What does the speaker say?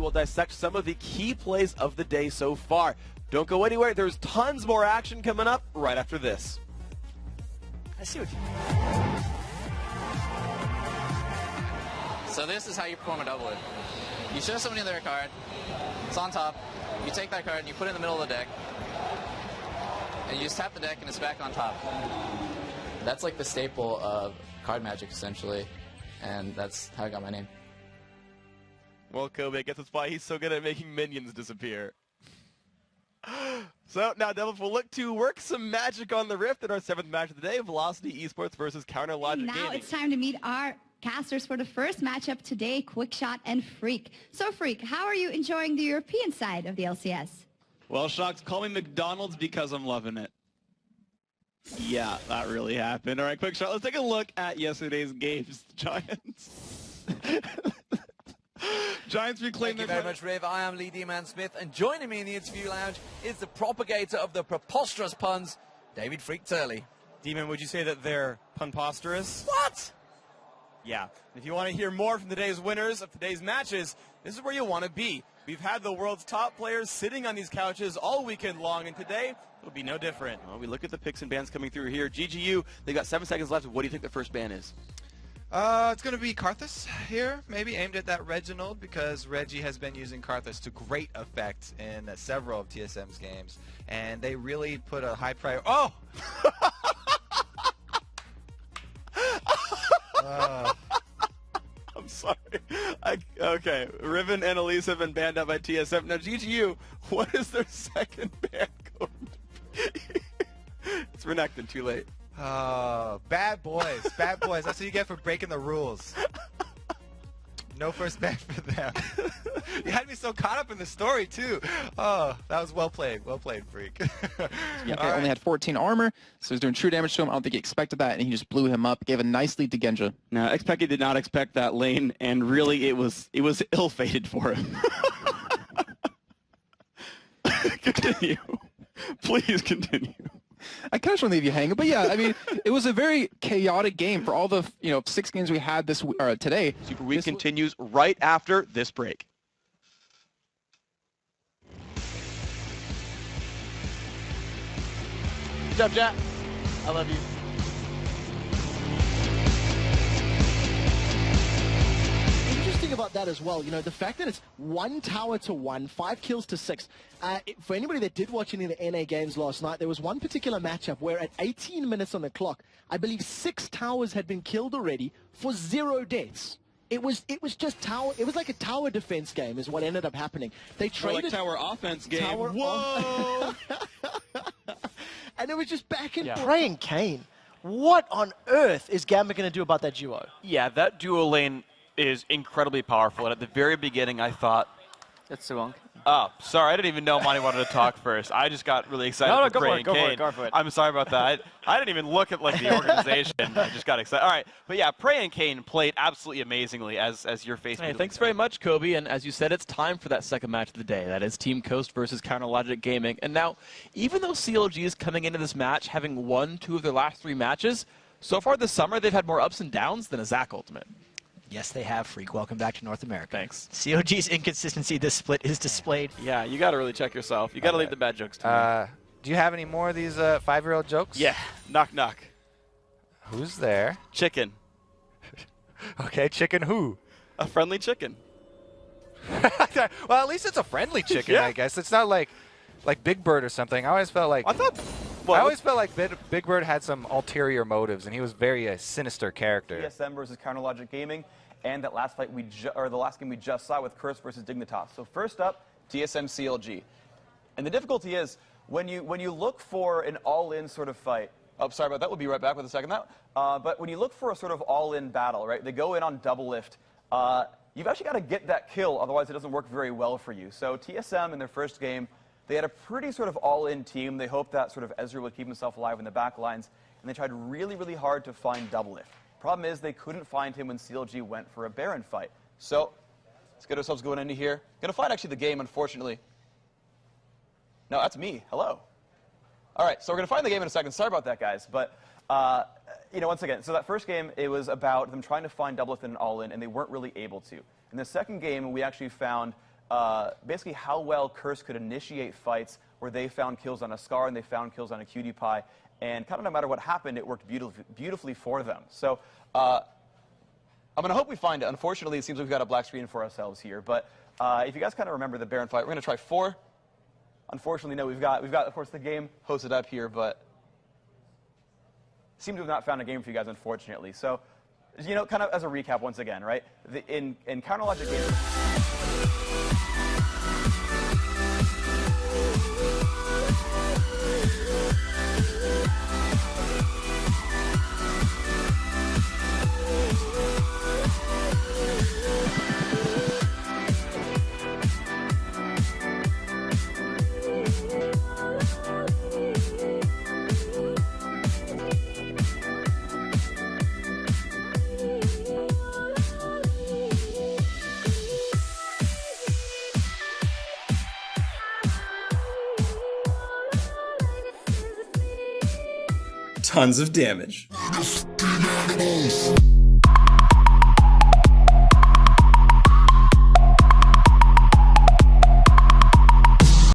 we'll dissect some of the key plays of the day so far. Don't go anywhere. There's tons more action coming up right after this. I see what you mean. So this is how you perform a double it. You show somebody their card, it's on top, you take that card and you put it in the middle of the deck, and you just tap the deck and it's back on top. That's like the staple of card magic, essentially, and that's how I got my name. Well, Kobe, I guess that's why he's so good at making minions disappear. So now Devils will look to work some magic on the Rift in our 7th match of the day, Velocity Esports versus Counter Logic Gaming. Now it's time to meet our casters for the first matchup today, Quickshot and Phreak. So Phreak, how are you enjoying the European side of the LCS? Well, Shocked, call me McDonald's because I'm loving it. Yeah, that really happened. All right, Quickshot, let's take a look at yesterday's games. Giants. Giants reclaim Thank you very much, Riv. I am Lee D-Man Smith, and joining me in the interview lounge is the propagator of the preposterous puns, David Phreak Turley. Demon, would you say that they're punposterous? What? Yeah. If you want to hear more from today's winners of today's matches, this is where you want to be. We've had the world's top players sitting on these couches all weekend long, and today will be no different. Well, we look at the picks and bans coming through here. GGU, they got 7 seconds left. What do you think the first ban is? It's going to be Karthus here, maybe aimed at that Reginald, because Reggie has been using Karthus to great effect in several of TSM's games, and they really put a high priority. Oh! I'm sorry. Okay, Riven and Elise have been banned out by TSM. Now, GGU, what is their second ban code? It's Renekton, too late. Bad boys. Bad boys. That's what you get for breaking the rules. No first ban for them. You had me so caught up in the story, too. Oh, that was well played. Well played, Phreak. Yeah, okay, only had 14 armor, so he's doing true damage to him. I don't think he expected that, and he just blew him up. Gave a nice lead to Genja. No, Xpeki did not expect that lane, and really it was ill-fated for him. Continue. Please continue. I kind of want to leave you hanging, but yeah, I mean, it was a very chaotic game for all the 6 games we had today. Super Week continues right after this break. Good job, Jack. I love you. Interesting about that as well, the fact that it's 1 tower to 1, 5 kills to 6. For anybody that did watch any of the NA games last night, there was one particular matchup where at 18 minutes on the clock, I believe 6 towers had been killed already for 0 deaths. It was just tower. It was like a tower defense game is what ended up happening. They traded like tower offense game. Whoa! And it was just back and forth. Prey and Kane. What on earth is Gamba going to do about that duo? Yeah, that duo lane is incredibly powerful, and at the very beginning I thought... That's Suwong. Oh, sorry, I didn't even know Monty wanted to talk first. I just got really excited for Prey and Kane. Go for it. I'm sorry about that. I didn't even look at the organization. I just got excited. All right, but yeah, Prey and Kane played absolutely amazingly as your face. Hey, thanks very much, Kobe. And as you said, it's time for that second match of the day. That is Team Coast versus Counter Logic Gaming. And now, even though CLG is coming into this match having won 2 of their last 3 matches, so far this summer they've had more ups and downs than a Zac Ultimate. Yes, they have, Phreak. Welcome back to North America. Thanks. COG's inconsistency this split is displayed. Yeah, you got to really check yourself. You got to leave the bad jokes to me. Do you have any more of these 5-year-old jokes? Yeah, knock knock. Who's there? Chicken. Okay, chicken who? A friendly chicken. Well, at least it's a friendly chicken, Yeah. I guess. It's not like Big Bird or something. I always felt like Big Bird had some ulterior motives, and he was very sinister character. TSM versus Counter Logic Gaming, and that last fight the last game we just saw with Curse versus Dignitas. So first up, TSM CLG. And the difficulty is when you look for an all-in sort of fight. Oh, sorry about that. We'll be right back with a second. But when you look for a sort of all-in battle, right? They go in on double lift. You've actually got to get that kill, otherwise it doesn't work very well for you. So TSM in their first game, they had a pretty sort of all-in team. They hoped that sort of Ezreal would keep himself alive in the back lines, and they tried really, really hard to find double lift. Problem is they couldn't find him when CLG went for a Baron fight. So let's get ourselves going into here. Gonna find actually the game, unfortunately. No, that's me. Hello. All right, so we're gonna find the game in a second. Sorry about that, guys. But once again, so that first game, it was about them trying to find double lift and an all-in, and they weren't really able to. In the second game, we actually found basically how well Curse could initiate fights where they found kills on a Scar and they found kills on a Cutie Pie, and kind of no matter what happened, it worked beautifully for them. So I'm going to hope we find it. Unfortunately, it seems like we've got a black screen for ourselves here, but if you guys kind of remember the Baron fight, we're going to try 4. Unfortunately, no, we've got of course the game hosted up here, but seem to have not found a game for you guys, unfortunately. So, you know, kind of as a recap once again, right? In counter-logic games. Tons of damage.